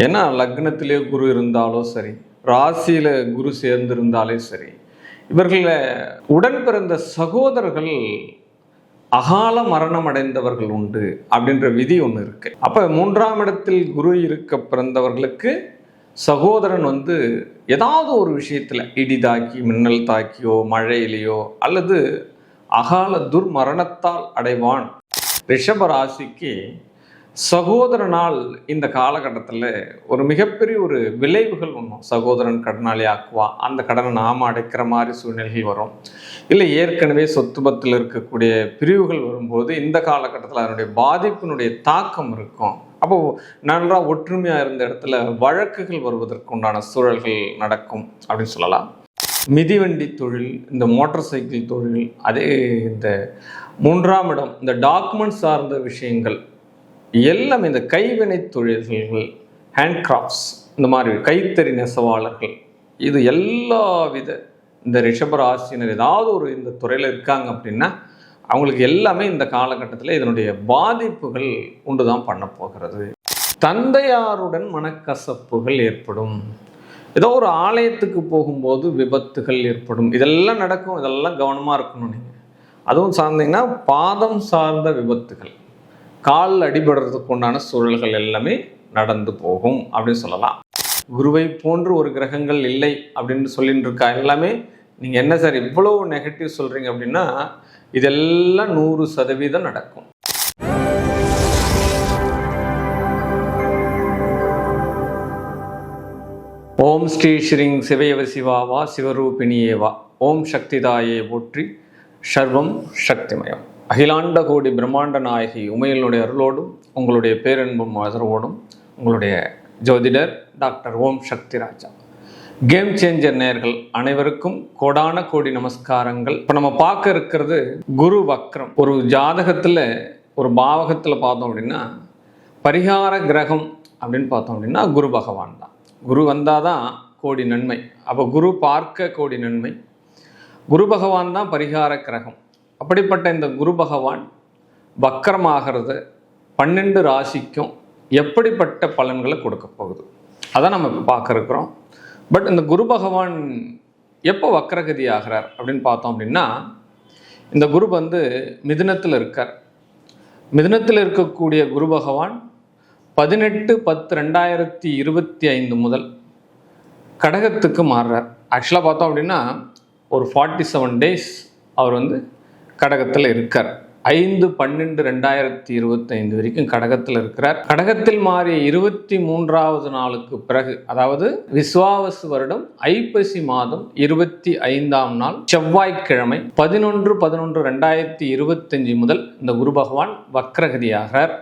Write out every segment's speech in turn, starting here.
ஏன்னா லக்னத்திலே குரு இருந்தாலோ சரி, ராசியில குரு சேர்ந்திருந்தாலே சரி, இவர்கள உடன் பிறந்த சகோதரர்கள் அகால மரணம் அடைந்தவர்கள் உண்டு அப்படின்ற விதி ஒன்று இருக்கு. அப்ப 3ஆம் இடத்தில் குரு இருக்க பிறந்தவர்களுக்கு சகோதரன் ஏதாவது ஒரு விஷயத்துல இடி தாக்கி, மின்னல் தாக்கியோ, மழையிலையோ அல்லது அகால துர்மரணத்தால் அடைவான். ரிஷப ராசிக்கு சகோதரனால் இந்த காலகட்டத்தில் ஒரு மிகப்பெரிய ஒரு விளைவுகள் ஒன்றும். சகோதரன் கடனாளி ஆக்குவான், அந்த கடனை நாம அடைக்கிற மாதிரி சூழ்நிலைகள் வரும். இல்லை ஏற்கனவே சொத்துபத்தில் இருக்கக்கூடிய பிரிவுகள் வரும்போது இந்த காலகட்டத்தில் அதனுடைய பாதிப்பினுடைய தாக்கம் இருக்கும். அப்போது நல்லா ஒற்றுமையாக இருந்த இடத்துல வழக்குகள் வருவதற்கு உண்டான சூழல்கள் நடக்கும் அப்படின்னு சொல்லலாம். மிதிவண்டி தொழில், இந்த மோட்டார் சைக்கிள் தொழில், அதே இந்த 3ஆம் இடம் இந்த டாக்குமெண்ட் சார்ந்த விஷயங்கள் எல்லாம், இந்த கைவினை தொழில்கள், ஹேண்ட் கிராஃப்ட்ஸ், இந்த மாதிரி கைத்தறி நெசவாளர்கள், இது எல்லா வித இந்த ரிஷபராசினர் ஏதாவது ஒரு இந்த துறையில் இருக்காங்க அப்படின்னா அவங்களுக்கு எல்லாமே இந்த காலகட்டத்தில் இதனுடைய பாதிப்புகள் உண்டு தான் பண்ண போகிறது. தந்தையாருடன் மனக்கசப்புகள் ஏற்படும். ஏதோ ஒரு ஆலயத்துக்கு போகும்போது விபத்துகள் ஏற்படும். இதெல்லாம் நடக்கும். இதெல்லாம் கவனமாக இருக்கணும். நீங்கள் அதுவும் சார்ந்தீங்கன்னா பாதம் சார்ந்த விபத்துகள், கால் அடிபடுறதுக்கு உண்டான சூழல்கள் எல்லாமே நடந்து போகும் அப்படின்னு சொல்லலாம். குருவை போன்று ஒரு கிரகங்கள் இல்லை அப்படின்னு சொல்லிட்டு இருக்கா எல்லாமே. நீங்கள் என்ன சார் இவ்வளோ நெகட்டிவ் சொல்கிறீங்க அப்படின்னா இதெல்லாம் 100% நடக்கும். ஓம் ஸ்ரீ ஸ்ரீங் சிவயவ சிவாவா சிவரூபிணியேவா. ஓம் சக்திதாயே போற்றி, சர்வம் சக்திமயம். அகிலாண்ட கோடி பிரம்மாண்ட நாயகி உமையினுடைய அருளோடும் உங்களுடைய பேரன்பும் ஆதரவோடும் உங்களுடைய ஜோதிடர் டாக்டர் ஓம் சக்தி ராஜா. கேம் சேஞ்சர் நேயர்கள் அனைவருக்கும் கோடான கோடி நமஸ்காரங்கள். இப்போ நம்ம பார்க்க இருக்கிறது குரு வக்ரம். ஒரு ஜாதகத்தில் ஒரு பாவகத்தில் பார்த்தோம் அப்படின்னா பரிகார கிரகம் அப்படின்னு பார்த்தோம் அப்படின்னா குரு பகவான் தான். குரு வந்தால் தான் கோடி நன்மை. அப்போ குரு பார்க்க கோடி நன்மை. குரு பகவான் தான் பரிகார கிரகம். அப்படிப்பட்ட இந்த குரு பகவான் வக்கரமாகிறது 12 ராசிக்கும் எப்படிப்பட்ட பலன்களை கொடுக்க போகுது அதான் நம்ம இப்போ பார்க்க இருக்கிறோம். பட் இந்த குரு பகவான் எப்போ வக்கரகதி ஆகிறார் அப்படின்னு பார்த்தோம் அப்படின்னா, இந்த குரு மிதுனத்தில் இருக்கார். மிதுனத்தில் இருக்கக்கூடிய குரு பகவான் 18/10/2025 முதல் கடகத்துக்கு மாறுறார். ஆக்சுவலாக பார்த்தோம் அப்படின்னா ஒரு 47 டேஸ் அவர் கடகத்தில் இருக்கார். 5/12/2025 வரைக்கும் கடகத்தில் இருக்கிறார். கடகத்தில் மாறிய 23வது நாளுக்கு பிறகு, அதாவது விஸ்வாவசு வருடம் ஐப்பசி மாதம் 25ஆம் நாள் செவ்வாய்க்கிழமை 11/11/2025 முதல் இந்த குரு பகவான் வக்ரகதியாகிறார்.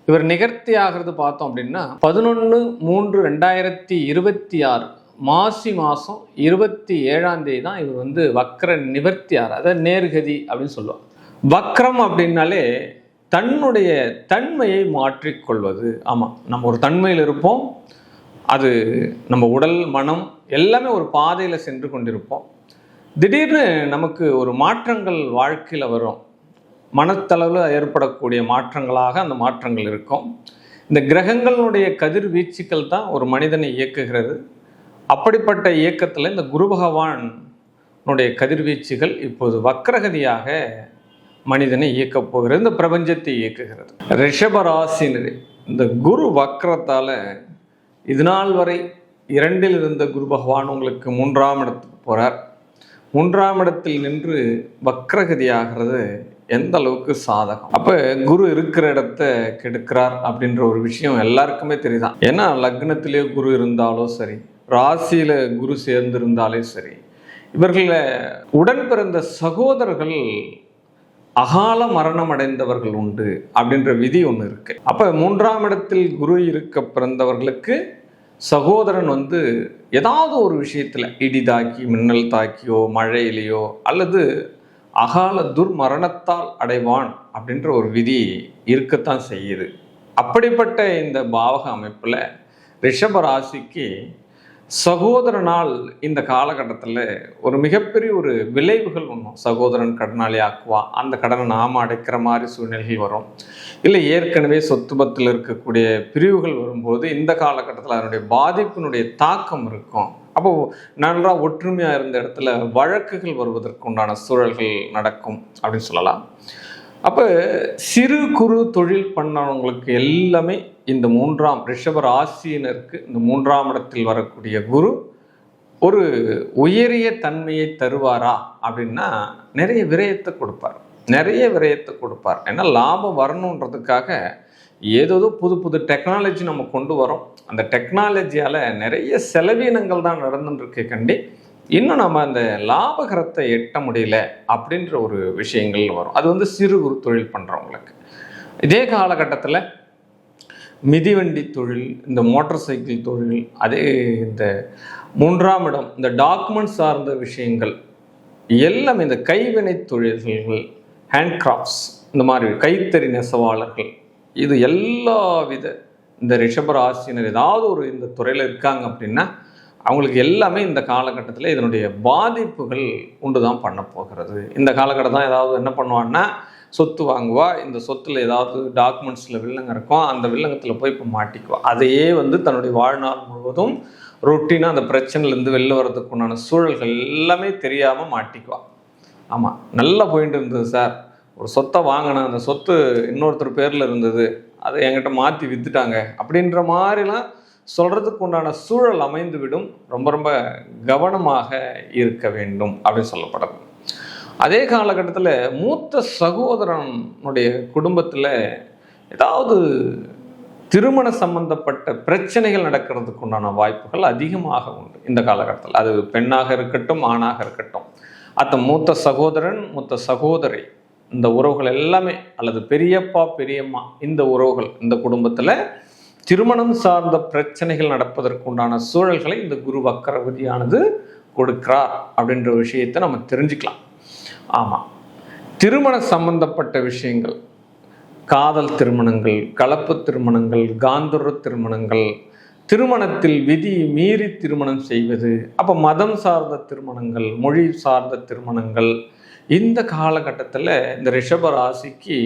இவர் நிகர்த்தி ஆகிறது பார்த்தோம் அப்படின்னா 11/3/2026 மாசி மாதம் 27ஆம் தேதி தான் இவர் வக்ர நிவர்த்தி ஆகிறார். அதாவது நேர்கதி அப்படின்னு சொல்லுவாங்க. வக்ரம் அப்படின்னாலே தன்னுடைய தன்மையை மாற்றிக்கொள்வது. ஆமாம், நம்ம ஒரு தன்மையில் இருப்போம். அது நம்ம உடல் மனம் எல்லாமே ஒரு பாதையில் சென்று கொண்டிருப்போம். திடீர்னு நமக்கு ஒரு மாற்றங்கள் வாழ்க்கையில் வரும். மனத்தளவில் ஏற்படக்கூடிய மாற்றங்களாக அந்த மாற்றங்கள் இருக்கும். இந்த கிரகங்களுடைய கதிர்வீச்சுக்கள் தான் ஒரு மனிதனை இயக்குகிறது. அப்படிப்பட்ட இயக்கத்தில் இந்த குரு பகவானுடைய கதிர்வீச்சுகள் இப்போது வக்ரகதியாக மனிதனை இயக்கப் போகிறது, இந்த பிரபஞ்சத்தை இயக்குகிறது. ரிஷபராசினர் இந்த குரு வக்ரத்தால் இதுநாள் வரை 2இல் இருந்த குரு பகவான் உங்களுக்கு 3ஆம் இடத்துக்கு போகிறார். 3ஆம் இடத்தில் நின்று வக்ரகதி ஆகிறது எந்த அளவுக்கு சாதகம். அப்போ குரு இருக்கிற இடத்த கெடுக்கிறார் அப்படின்ற ஒரு விஷயம் எல்லாருக்குமே தெரியுதான். ஏன்னா லக்னத்திலே குரு இருந்தாலோ சரி, ராசியில குரு சேர்ந்திருந்தாலே சரி, இவர்கள உடன் பிறந்த சகோதரர்கள் அகால மரணம் அடைந்தவர்கள் உண்டு அப்படின்ற விதி ஒன்று இருக்கு. அப்ப 3ஆம் இடத்தில் குரு இருக்க பிறந்தவர்களுக்கு சகோதரன் ஏதாவது ஒரு விஷயத்துல இடி தாக்கி, மின்னல் தாக்கியோ, மழையிலையோ அல்லது அகால துர்மரணத்தால் அடைவான் அப்படின்ற ஒரு விதி இருக்கத்தான் செய்யுது. அப்படிப்பட்ட இந்த பாவக அமைப்புல ரிஷப ராசிக்கு சகோதரனால் இந்த காலகட்டத்தில் ஒரு மிகப்பெரிய ஒரு விளைவுகள் ஒன்றும். சகோதரன் கடனாளி ஆக்குவான், அந்த கடனை நாம் அடைக்கிற மாதிரி சூழ்நிலைகள் வரும். இல்லை ஏற்கனவே சொத்து பத்தில் இருக்கக்கூடிய பிரிவுகள் வரும்போது இந்த காலகட்டத்தில் அதனுடைய பாதிப்பினுடைய தாக்கம் இருக்கும். அப்போ நல்லா ஒற்றுமையாக இருந்த இடத்துல வழக்குகள் வருவதற்கு உண்டான சூழல்கள் நடக்கும் அப்படின்னு சொல்லலாம். அப்போ சிறு குறு தொழில் பண்ணவங்களுக்கு எல்லாமே இந்த ரிஷப ராசியினருக்கு இந்த 3ஆம் இடத்தில் வரக்கூடிய குரு ஒரு உயரிய தன்மையை தருவாரா அப்படின்னா நிறைய விரயத்தை கொடுப்பார். ஏன்னா லாபம் வரணுன்றதுக்காக ஏதோ புது புது டெக்னாலஜி நம்ம கொண்டு வரோம். அந்த டெக்னாலஜியால் நிறைய செலவீனங்கள் தான் நடந்துருக்கு கண்டி. இன்னும் நம்ம அந்த லாபகரத்தை எட்ட முடியல அப்படின்ற ஒரு விஷயங்கள் வரும். அது சிறு குறு தொழில் பண்ணுறவங்களுக்கு. இதே காலகட்டத்தில் மிதிவண்டி தொழில், இந்த மோட்டார் சைக்கிள் தொழில், அதே இந்த 3ஆம் இடம் இந்த டாக்குமெண்ட் சார்ந்த விஷயங்கள் எல்லாமே, இந்த கைவினை தொழில்கள், ஹேண்ட்கிராஃப்ட்ஸ், இந்த மாதிரி கைத்தறி நெசவாளர்கள், இது எல்லா வித இந்த ரிஷபராசினர் ஏதாவது ஒரு இந்த துறையில் இருக்காங்க அப்படின்னா அவங்களுக்கு எல்லாமே இந்த காலகட்டத்தில் இதனுடைய பாதிப்புகள் உண்டு தான் பண்ண போகிறது. இந்த காலகட்டம் தான் ஏதாவது என்ன பண்ணுவான்னா சொத்து வாங்குவா, இந்த சொத்தில் ஏதாவது டாக்குமெண்ட்ஸில் வில்லங்க இருக்கும், அந்த வில்லங்கத்தில் போய் இப்போ மாட்டிக்குவா. அதையே தன்னுடைய வாழ்நாள் முழுவதும் ரொட்டீனாக அந்த பிரச்சனையிலேருந்து வெளில வர்றதுக்கு உண்டான சூழல்கள் எல்லாமே தெரியாமல் மாட்டிக்குவா. ஆமாம், நல்லா போயிட்டு இருந்தது சார், ஒரு சொத்தை வாங்கினேன், அந்த சொத்து இன்னொருத்தர் பேரில் இருந்தது, அதை என்கிட்ட மாற்றி விற்றுட்டாங்க அப்படின்ற மாதிரிலாம் சொல்கிறதுக்கு உண்டான சூழல் அமைந்துவிடும். ரொம்ப ரொம்ப கவனமாக இருக்க வேண்டும் அப்படின்னு சொல்லப்படுது. அதே காலகட்டத்தில் மூத்த சகோதரனுடைய குடும்பத்தில் ஏதாவது திருமண சம்பந்தப்பட்ட பிரச்சனைகள் நடக்கிறதுக்கு உண்டான வாய்ப்புகள் அதிகமாக உண்டு இந்த காலகட்டத்தில். அது பெண்ணாக இருக்கட்டும், ஆணாக இருக்கட்டும். மூத்த சகோதரன், மூத்த சகோதரி, இந்த உறவுகள் எல்லாமே, அல்லது பெரியப்பா பெரியம்மா, இந்த உறவுகள், இந்த குடும்பத்தில் திருமணம் சார்ந்த பிரச்சனைகள் நடப்பதற்கு உண்டான சூழல்களை இந்த குரு வக்கரகதியானது கொடுக்கிறார் அப்படின்ற விஷயத்தை நம்ம தெரிஞ்சுக்கலாம். ஆமாம், திருமண சம்பந்தப்பட்ட விஷயங்கள், காதல் திருமணங்கள், கலப்பு திருமணங்கள், காந்தர திருமணங்கள், திருமணத்தில் விதி மீறி திருமணம் செய்வது, அப்போ மதம் சார்ந்த திருமணங்கள், மொழி சார்ந்த திருமணங்கள், இந்த காலகட்டத்தில் இந்த ரிஷபராசிக்கு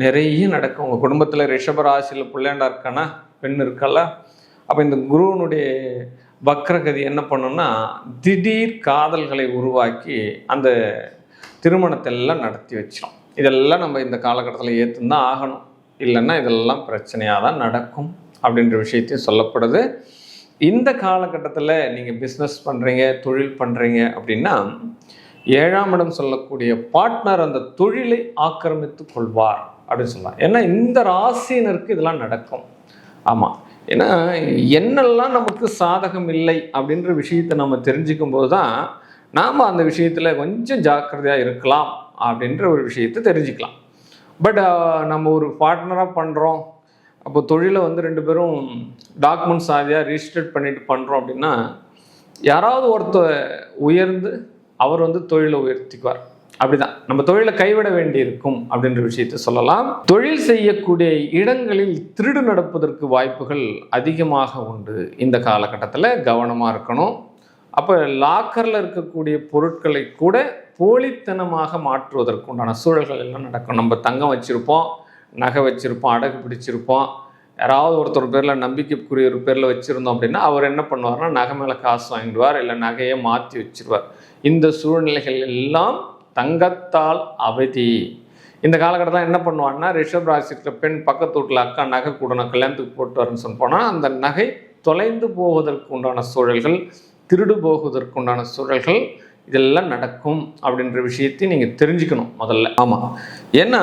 நிறைய நடக்கும். உங்கள் குடும்பத்தில் ரிஷபராசியில் பிள்ளையாண்டா இருக்கானா, பெண் இருக்கல, அப்போ இந்த குருவனுடைய வக்ரகதி என்ன பண்ணுன்னா திடீர் காதல்களை உருவாக்கி அந்த திருமணத்தை எல்லாம் நடத்தி வச்சிடும். இதெல்லாம் நம்ம இந்த காலகட்டத்தில் ஏற்றுந்தான் ஆகணும், இல்லைன்னா இதெல்லாம் பிரச்சனையாக தான் நடக்கும் அப்படின்ற விஷயத்தையும் சொல்லப்படுது. இந்த காலகட்டத்தில் நீங்கள் பிஸ்னஸ் பண்ணுறீங்க, தொழில் பண்ணுறீங்க அப்படின்னா 7ஆம் இடம் சொல்லக்கூடிய பார்ட்னர் அந்த தொழிலை ஆக்கிரமித்து கொள்வார் அப்படின்னு சொல்லலாம். ஏன்னா இந்த ராசியினருக்கு இதெல்லாம் நடக்கும். ஆமாம், ஏன்னா என்னெல்லாம் நமக்கு சாதகம் இல்லை அப்படின்ற விஷயத்தை நம்ம தெரிஞ்சுக்கும் போது தான் நாம் அந்த விஷயத்தில் கொஞ்சம் ஜாக்கிரதையாக இருக்கலாம் அப்படின்ற ஒரு விஷயத்தை தெரிஞ்சுக்கலாம். பட் நம்ம ஒரு பார்ட்னராக பண்ணுறோம், அப்போ தொழிலை 2 பேரும் டாக்குமெண்ட்ஸ் ஆதியாக ரிஜிஸ்டர் பண்ணிட்டு பண்ணுறோம் அப்படின்னா யாராவது ஒருத்தர் உயர்ந்து அவர் தொழிலை உயர்த்திக்குவார். அப்படிதான் நம்ம தொழிலை கைவிட வேண்டியிருக்கும் அப்படின்ற விஷயத்தை சொல்லலாம். தொழில் செய்யக்கூடிய இடங்களில் திருடு நடப்பதற்கு வாய்ப்புகள் அதிகமாக உண்டு. இந்த காலகட்டத்தில் கவனமாக இருக்கணும். அப்போ லாக்கரில் இருக்கக்கூடிய பொருட்களை கூட போலித்தனமாக மாற்றுவதற்கு உண்டான சூழல்கள் எல்லாம் நடக்கும். நம்ம தங்கம் வச்சுருப்போம், நகை வச்சுருப்போம், அடகு பிடிச்சிருப்போம், யாராவது ஒருத்தர் பேரில் நம்பிக்கைக்குரிய ஒரு பேரில் வச்சுருந்தோம் அப்படின்னா அவர் என்ன பண்ணுவார்னா நகை மேலே காசு வாங்கிடுவார், இல்லை நகையை மாற்றி வச்சிருவார். இந்த சூழ்நிலைகள் எல்லாம் தங்கத்தால் அவதி. இந்த காலகட்டத்தில் என்ன பண்ணுவான்னா ரிஷப் ராசிக்கு பெண் பக்கத்து வீட்டில் அக்கா நகை கூடணும் கல்யாணத்துக்கு போட்டு வரேன்னு சொல்லி போனால் அந்த நகை தொலைந்து போவதற்கு உண்டான சூழல்கள், திருடு போவதற்கு உண்டான சூழல்கள் இதெல்லாம் நடக்கும் அப்படின்ற விஷயத்தை நீங்கள் தெரிஞ்சுக்கணும் முதல்ல. ஆமாம், ஏன்னா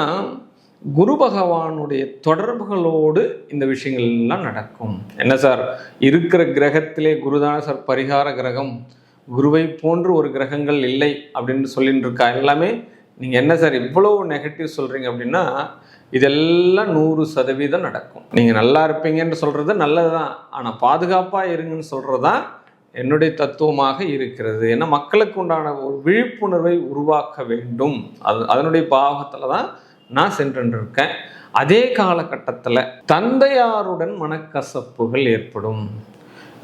குரு பகவானுடைய தொடர்புகளோடு இந்த விஷயங்கள் எல்லாம் நடக்கும். என்ன சார், இருக்கிற கிரகத்திலே குருதான சார் பரிகார கிரகம், குருவை போன்று ஒரு கிரகங்கள் இல்லை அப்படின்னு சொல்லிட்டு இருக்கா. எல்லாமே நீங்கள் என்ன சார் இவ்வளோ நெகட்டிவ் சொல்கிறீங்க அப்படின்னா இதெல்லாம் 100% நடக்கும். நீங்கள் நல்லா இருப்பீங்கன்னு சொல்கிறது நல்லது தான், ஆனால் பாதுகாப்பாக இருங்கன்னு சொல்கிறது தான் என்னுடைய தத்துவமாக இருக்கிறது. ஏன்னா மக்களுக்கு உண்டான ஒரு விழிப்புணர்வை உருவாக்க வேண்டும். அதனுடைய பாகத்தில் தான் நான் சென்றிருக்கேன். அதே காலகட்டத்தில் தந்தையாருடன் மனக்கசப்புகள் ஏற்படும்.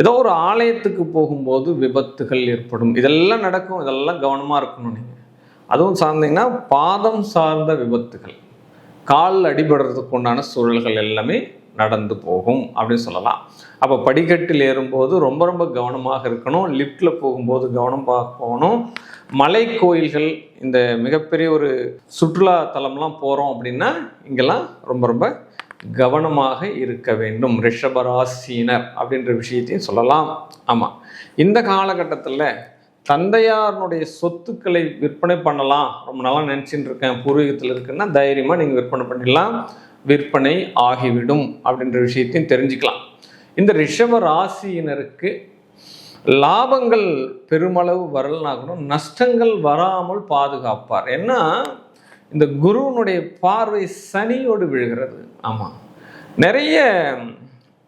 ஏதோ ஒரு ஆலயத்துக்கு போகும்போது விபத்துகள் ஏற்படும், இதெல்லாம் நடக்கும். இதெல்லாம் கவனமாக இருக்கணும் நீங்கள். அதுவும் சார்ந்தீங்கன்னா பாதம் சார்ந்த விபத்துகள், கால் அடிபடுறதுக்கு உண்டான சூழல்கள் எல்லாமே நடந்து போகும் அப்படின்னு சொல்லலாம். அப்போ படிக்கட்டில் ஏறும்போது ரொம்ப ரொம்ப கவனமாக இருக்கணும். லிஃப்டில் போகும்போது கவனமாக போகணும். மலை கோயில்கள், இந்த மிகப்பெரிய ஒரு சுற்றுலா தலம்லாம் போகிறோம் அப்படின்னா இங்கெல்லாம் ரொம்ப ரொம்ப கவனமாக இருக்க வேண்டும் ரிஷபராசினர் அப்படின்ற விஷயத்தையும் சொல்லலாம். ஆமாம், இந்த காலகட்டத்தில் தந்தையாருடைய சொத்துக்களை விற்பனை பண்ணலாம், ரொம்ப நாளாக நினச்சிட்டு இருக்கேன், பூர்வீகத்தில் இருக்குன்னா தைரியமாக நீங்கள் விற்பனை பண்ணிடலாம், விற்பனை ஆகிவிடும் அப்படின்ற விஷயத்தையும் தெரிஞ்சுக்கலாம். இந்த ரிஷப ராசியினருக்கு லாபங்கள் பெருமளவு வரலனா கூட நஷ்டங்கள் வராமல் பாதுகாப்பார். ஏன்னா இந்த குருவனுடைய பார்வை சனியோடு விழுகிறது. ஆமாம், நிறைய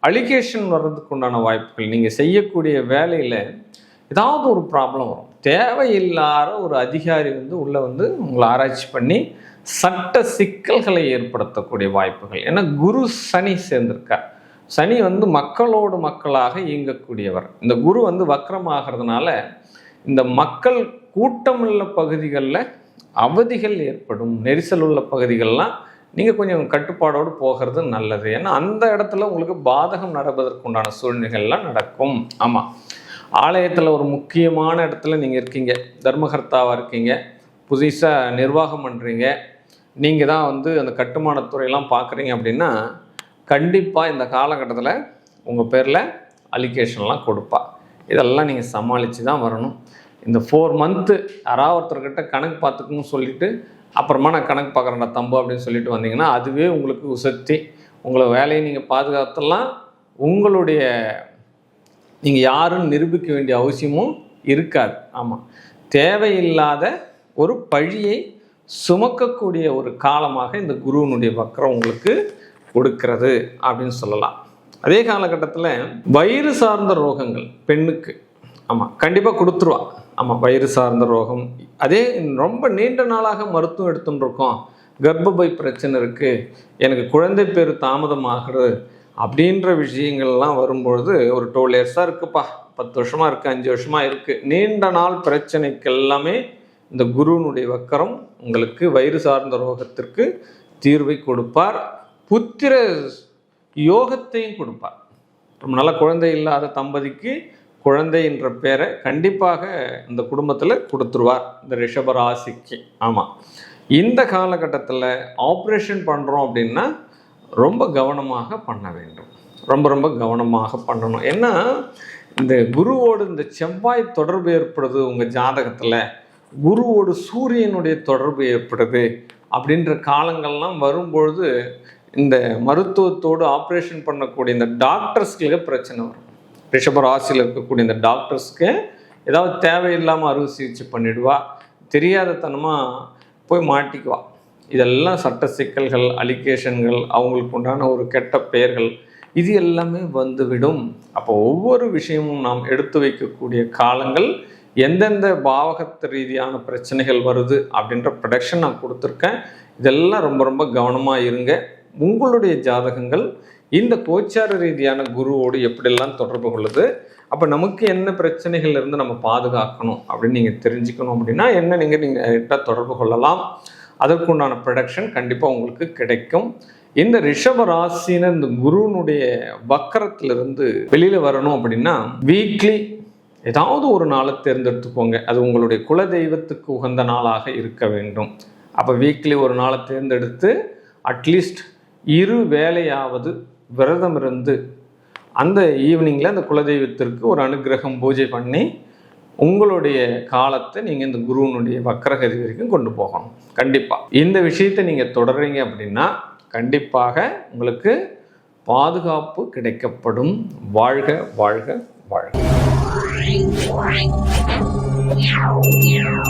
அலிகேஷன் வர்றதுக்கு உண்டான வாய்ப்புகள், நீங்கள் செய்யக்கூடிய வேலையில் ஏதாவது ஒரு ப்ராப்ளம் வரும். தேவையில்லாத ஒரு அதிகாரி உள்ளே உங்களை ஆராய்ச்சி பண்ணி சட்ட சிக்கல்களை ஏற்படுத்தக்கூடிய வாய்ப்புகள். ஏன்னா குரு சனி சேர்ந்திருக்கார். சனி மக்களோடு மக்களாக இயங்கக்கூடியவர். இந்த குரு வக்ரமாகிறதுனால இந்த மக்கள் கூட்டமுள்ள பகுதிகளில் அவதிகள் ஏற்படும், நெரிசல் உள்ள பகுதிகள்லாம் நீங்கள் கொஞ்சம் கட்டுப்பாடோடு போகிறது நல்லது. ஏன்னா அந்த இடத்துல உங்களுக்கு பாதகம் நடப்பதற்கு உண்டான சூழ்நிலைகள்லாம் நடக்கும். ஆமாம், ஆலயத்தில் ஒரு முக்கியமான இடத்துல நீங்கள் இருக்கீங்க, தர்மகர்த்தாவாக இருக்கீங்க, புதுசாக நிர்வாகம் பண்ணுறீங்க, நீங்கள் தான் அந்த கட்டுமானத்துறையெல்லாம் பார்க்குறீங்க அப்படின்னா கண்டிப்பாக இந்த காலகட்டத்தில் உங்கள் பேரில் அலிகேஷன்லாம் கொடுப்பா. இதெல்லாம் நீங்கள் சமாளித்து தான் வரணும். இந்த 4 மந்த்து யாராவது ஒருத்தர்கிட்ட கணக்கு பார்த்துக்கணும்னு சொல்லிவிட்டு அப்புறமா நான் கணக்கு பார்க்குறேன்டா தம்பு அப்படின்னு சொல்லிட்டு வந்தீங்கன்னா அதுவே உங்களுக்கு உசத்தி. உங்களை வேலையை நீங்கள் பாதுகாத்தலாம், உங்களுடைய நீங்கள் யாருன்னு நிரூபிக்க வேண்டிய அவசியமும் இருக்காது. ஆமாம், தேவையில்லாத ஒரு பழியை சுமக்கக்கூடிய ஒரு காலமாக இந்த குருவினுடைய வக்ரம் உங்களுக்கு கொடுக்கிறது அப்படின்னு சொல்லலாம். அதே காலகட்டத்தில் வயிறு சார்ந்த ரோகங்கள் பெண்ணுக்கு ஆமாம் கண்டிப்பாக கொடுத்துருவா. ஆமாம், வயிறு சார்ந்த ரோகம், அதே ரொம்ப நீண்ட நாளாக மருத்துவம் எடுத்துன்னு இருக்கோம், கர்ப்பப்பை பிரச்சனை இருக்குது, எனக்கு குழந்தை பேர் தாமதமாகிறது அப்படின்ற விஷயங்கள்லாம் வரும்பொழுது ஒரு 12 இயர்ஸாக இருக்குப்பா, 10 வருஷமாக இருக்குது, 5 வருஷமாக இருக்குது, நீண்ட நாள் பிரச்சனைக்கு எல்லாமே இந்த குருவினுடைய வக்கரம் உங்களுக்கு வயிறு சார்ந்த ரோகத்திற்கு தீர்வை கொடுப்பார். புத்திர யோகத்தையும் கொடுப்பார். ரொம்ப நல்ல குழந்தை இல்லாத தம்பதிக்கு குழந்தை என்ற பேரை கண்டிப்பாக இந்த குடும்பத்தில் கொடுத்துருவார் இந்த ரிஷபராசிக்கு. ஆமாம், இந்த காலகட்டத்தில் ஆப்ரேஷன் பண்ணுறோம் அப்படின்னா ரொம்ப கவனமாக பண்ண வேண்டும், ரொம்ப ரொம்ப கவனமாக பண்ணணும். ஏன்னா இந்த குருவோடு இந்த செவ்வாய் தொடர்பு ஏற்படுது உங்கள் ஜாதகத்தில், குருவோடு சூரியனுடைய தொடர்பு ஏற்படுது அப்படின்ற காலங்கள்லாம் வரும்பொழுது இந்த மருத்துவத்தோடு ஆப்ரேஷன் பண்ணக்கூடிய இந்த டாக்டர்ஸ்களுக்கு பிரச்சனை வரும். ரிஷபராசியில் இருக்கக்கூடிய இந்த டாக்டர்ஸ்க்கு ஏதாவது தேவையில்லாமல் அறுவை சிகிச்சை பண்ணிடுவா, தெரியாத தனமாக போய் மாட்டிக்குவா. இதெல்லாம் சட்ட சிக்கல்கள், அலிகேஷன்கள், அவங்களுக்கு உண்டான ஒரு கெட்ட பெயர்கள், இது எல்லாமே வந்துவிடும். அப்போ ஒவ்வொரு விஷயமும் நாம் எடுத்து வைக்கக்கூடிய காலங்கள், எந்தெந்த பாவகத்து ரீதியான பிரச்சனைகள் வருது அப்படின்ற ப்ரொடக்ஷன் நான் கொடுத்துருக்கேன். இதெல்லாம் ரொம்ப ரொம்ப கவனமாக இருங்க. உங்களுடைய ஜாதகங்கள் இந்த கோச்சார ரீதியான குருவோடு எப்படியெல்லாம் தொடர்பு கொள்ளுது, அப்போ நமக்கு என்ன பிரச்சனைகள் இருந்து நம்ம பாதுகாக்கணும் அப்படின்னு நீங்கள் தெரிஞ்சுக்கணும் அப்படின்னா நீங்கள் தொடர்பு கொள்ளலாம். அதற்குண்டான ப்ரொடக்ஷன் கண்டிப்பாக உங்களுக்கு கிடைக்கும். இந்த ரிஷப ராசினர் இந்த குருனுடைய வக்கரத்திலிருந்து வெளியில் வரணும் அப்படின்னா வீக்லி ஏதாவது ஒரு நாளை தேர்ந்தெடுத்துக்கோங்க. அது உங்களுடைய குல தெய்வத்துக்கு உகந்த நாளாக இருக்க வேண்டும். அப்போ வீக்லி ஒரு நாளை தேர்ந்தெடுத்து அட்லீஸ்ட் 2 வேளையாவது விரதம் இருந்து அந்த ஈவினிங்கில் அந்த குலதெய்வத்திற்கு ஒரு அனுகிரகம் பூஜை பண்ணி உங்களுடைய காலத்தை நீங்கள் இந்த குருவினுடைய வக்கரகதி வரைக்கும் கொண்டு போகணும். கண்டிப்பாக இந்த விஷயத்தை நீங்கள் தொடர்றீங்க அப்படின்னா கண்டிப்பாக உங்களுக்கு பாதுகாப்பு கிடைக்கப்படும். வாழ்க வாழ்க வாழ்க.